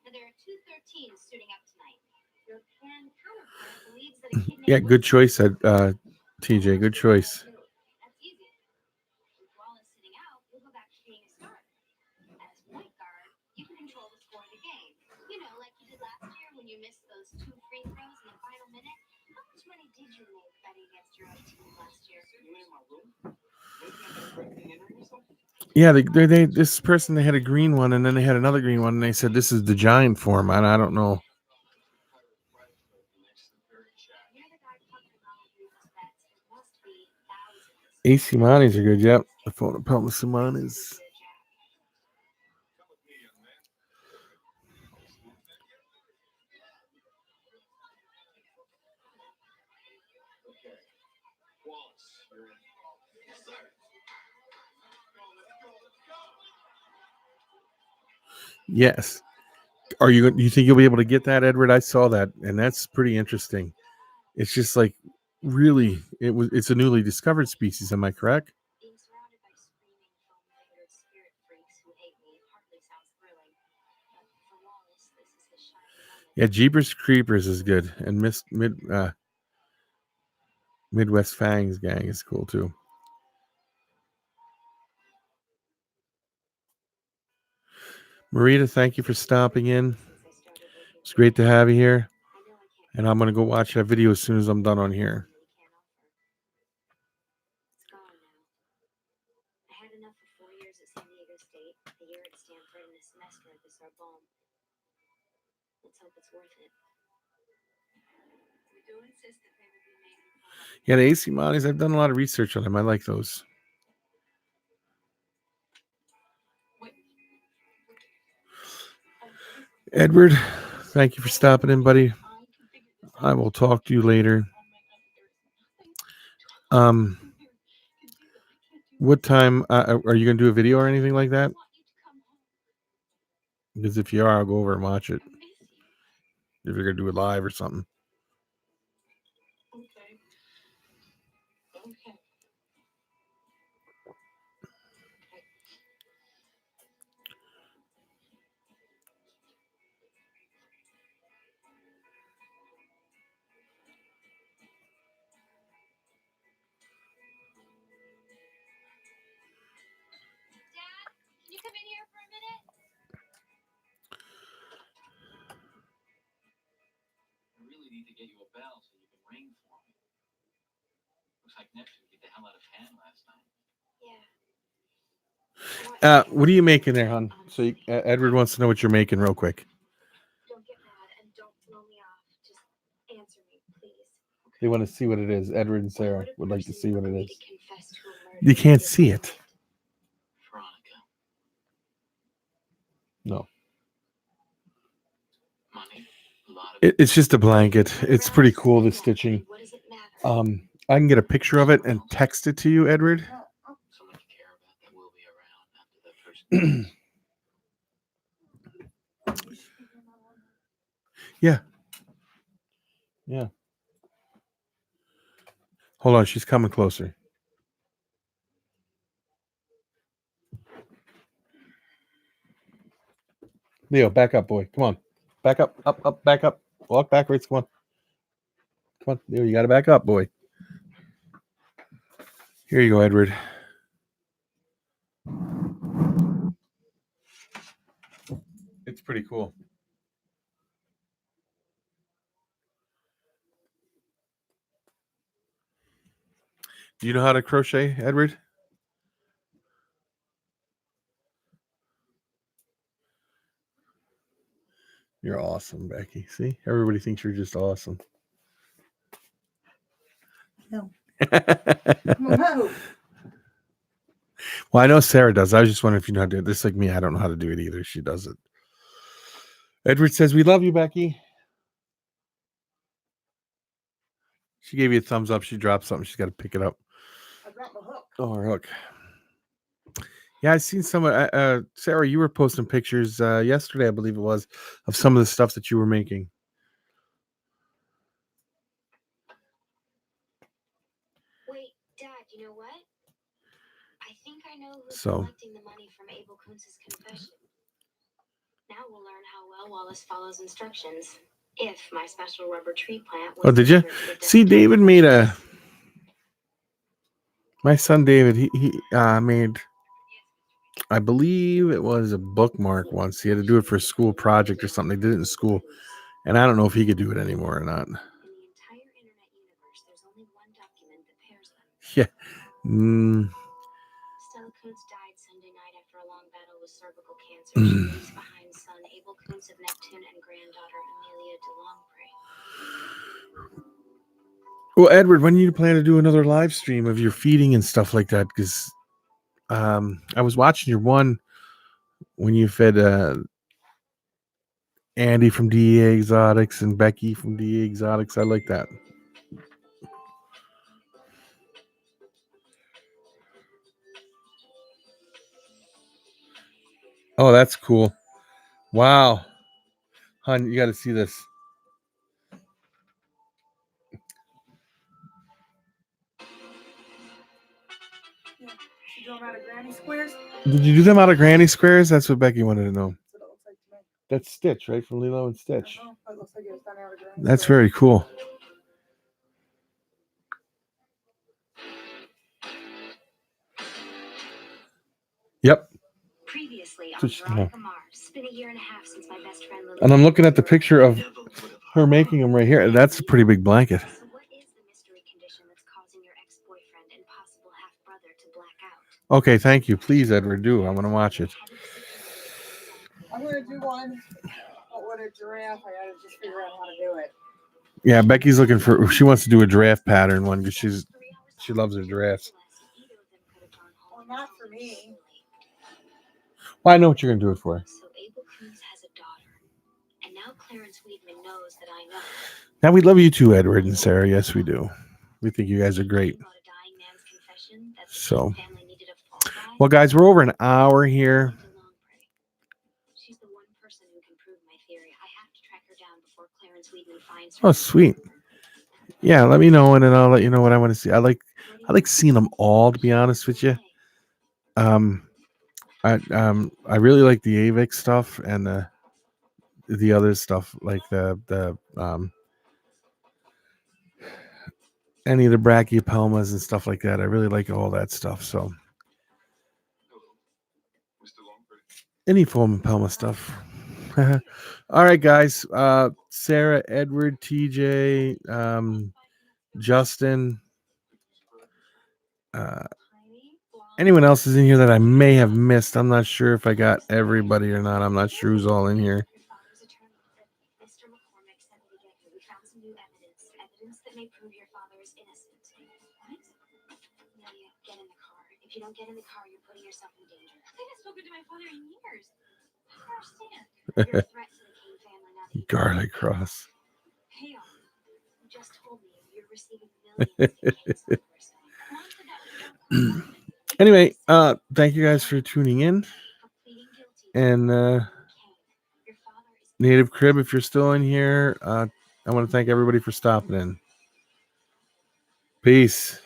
And there are two 13s suiting up tonight. Your pan counterpart believes that a kid named Yeah, good choice, TJ. Good choice. That's easy. With Wallace sitting out, you'll go back to being a starter. As point guard, you can control the score of the game. You know, like you did last year when you missed those 2 free throws in the final minute. How much money did you make betting against your own team last year? You in my room? Maybe I got a break the interview or something? Yeah, this person, they had a green one, and then they had another green one, and they said this is the giant form, and I don't know. You're the guy covering all of these bets. There must be thousands. AC Manis are good, yep. The phone of Pelma Manis. Yes. Are you? Do you think you'll be able to get that, Edward? I saw that, and that's pretty interesting. It's just like really, it's a newly discovered species. Am I correct? Being surrounded by screaming, foam-fingered spirit freaks who hate me hardly sounds thrilling. But for Wallace, this is his shining moment. Yeah, Jeepers Creepers is good, and Midwest Fangs Gang is cool too. Marita, thank you for stopping in. It's great to have you here. And I'm going to go watch that video as soon as I'm done on here. It's gone now. I had enough for 4 years at San Diego State, a year at Stanford, and a semester at the Sorbonne. Let's hope it's worth it. We do insist that they will be made in full. Yeah, the AC Monties, I've done a lot of research on them. I like those. Edward, thank you for stopping in, buddy. I will talk to you later. What time are you going to do a video or anything like that? Because if you are, I'll go over and watch it. If you're going to do it live or something. Okay. Dad, can you come in here for a minute? I really need to get you a bell so you can ring for me. Looks like Neptune beat the hell out of Pan last night. Yeah. What are you making there, hon? So Edward wants to know what you're making real quick. Don't get mad and don't throw me off. Just answer me, please. They want to see what it is. Edward and Sarah would like to see what it is. To confess to a murder You can't see it. Veronica. No. Money. A lot of It's just a blanket. It's pretty cool, the stitching. What does it matter? I can get a picture of it and text it to you, Edward. someone you care about that will be around after that person. Yeah. Hold on, she's coming closer. Leo, back up, boy. Come on. Back up, back up. Walk backwards. Come on. Come on, Leo, you got to back up, boy. Here you go, Edward. It's pretty cool. Do you know how to crochet, Edward? You're awesome, Becky. See? Everybody thinks you're just awesome. No. No. Well, I know Sarah does. I was just wondering if you know how to do it. This like me. I don't know how to do it either. She does it. Edward says, "We love you, Becky." She gave you a thumbs up. She dropped something. She's got to pick it up. I dropped my hook. Oh, her hook. Yeah, I seen some. Sarah, you were posting pictures yesterday, I believe it was, of some of the stuff that you were making. Wait, Dad, you know what? I think I know who's So- collecting the money from Abel Kuntz's confession. Now we'll learn how well Wallace follows instructions. If my special rubber tree plant was Oh, did you? delivered to the See, desktop David made version. my son David, he made, I believe it was a bookmark once. He had to do it for a school project or something. They did it in school. And I don't know if he could do it anymore or not. In the entire internet universe, there's only one document that pairs them. Yeah. Stella Kuntz died Sunday night after a long battle with cervical cancer. She leaves behind son Abel Kuntz of Neptune and granddaughter Amelia de Longpre. Well, Edward, when do you plan to do another live stream of your feeding and stuff like that? Because I was watching your one when you fed Andy from DEA Exotics and Becky from DEA Exotics. I like that. Oh, that's cool. Wow. Hon, you got to see this. Yeah. You do them out of granny squares? Did you do them out of granny squares? That's what Becky wanted to know. That's what it looks like to me. That's Stitch, right? From Lilo and Stitch. It looks like it was done out of granny That's squares. very cool. Yep. Previously on Just- Veronica Mars. It's been a year and a half since my best friend Lily. And I'm looking at the picture of her making them right here. That's a pretty big blanket. So what is the mystery condition that's causing your ex-boyfriend and possible half-brother to black out? Okay, thank you. Please, Edward, do. I want to watch it. I'm going to do one, but with a giraffe, I got to just figure out how to do it. Yeah, Becky's looking for. She wants to do a giraffe pattern one because she loves her giraffes. Well, not for me. Well, I know what you're gonna do it for. So Abel Cruz has a daughter, and now Clarence Weedman knows that I know. Now we love you too, Edward and Sarah. Yes, we do. We think you guys are great. About a dying man's confession that the So, family needed a fall guy. well, guys, we're over an hour here. She's the one person who can prove my theory. I have to track her down before Clarence Weedman finds her. Oh, sweet. Yeah, let me know, and then I'll let you know what I want to see. I like seeing them all, to be honest with you. I really like the Avix stuff and the other stuff, like the any of the Brachypelmas and stuff like that. I really like all that stuff. So any form of Pelma stuff. All right, guys. Sarah, Edward, TJ, Justin. Anyone else is in here that I may have missed? I'm not sure if I got everybody or not. I'm not sure who's all in here. Mr. McCormick said that again, we found some new evidence that may prove your father is innocent. What? Amelia, get in the car. If you don't get in the car, you're putting yourself in danger. I haven't spoken to my father in years. I don't understand. You're a threat to the King family now that you Garlic Cross. Hey, you just told me you're receiving millions in King's offers. Mom said that was your Anyway, thank you guys for tuning in. And Native Crib, if you're still in here, I want to thank everybody for stopping in. Peace.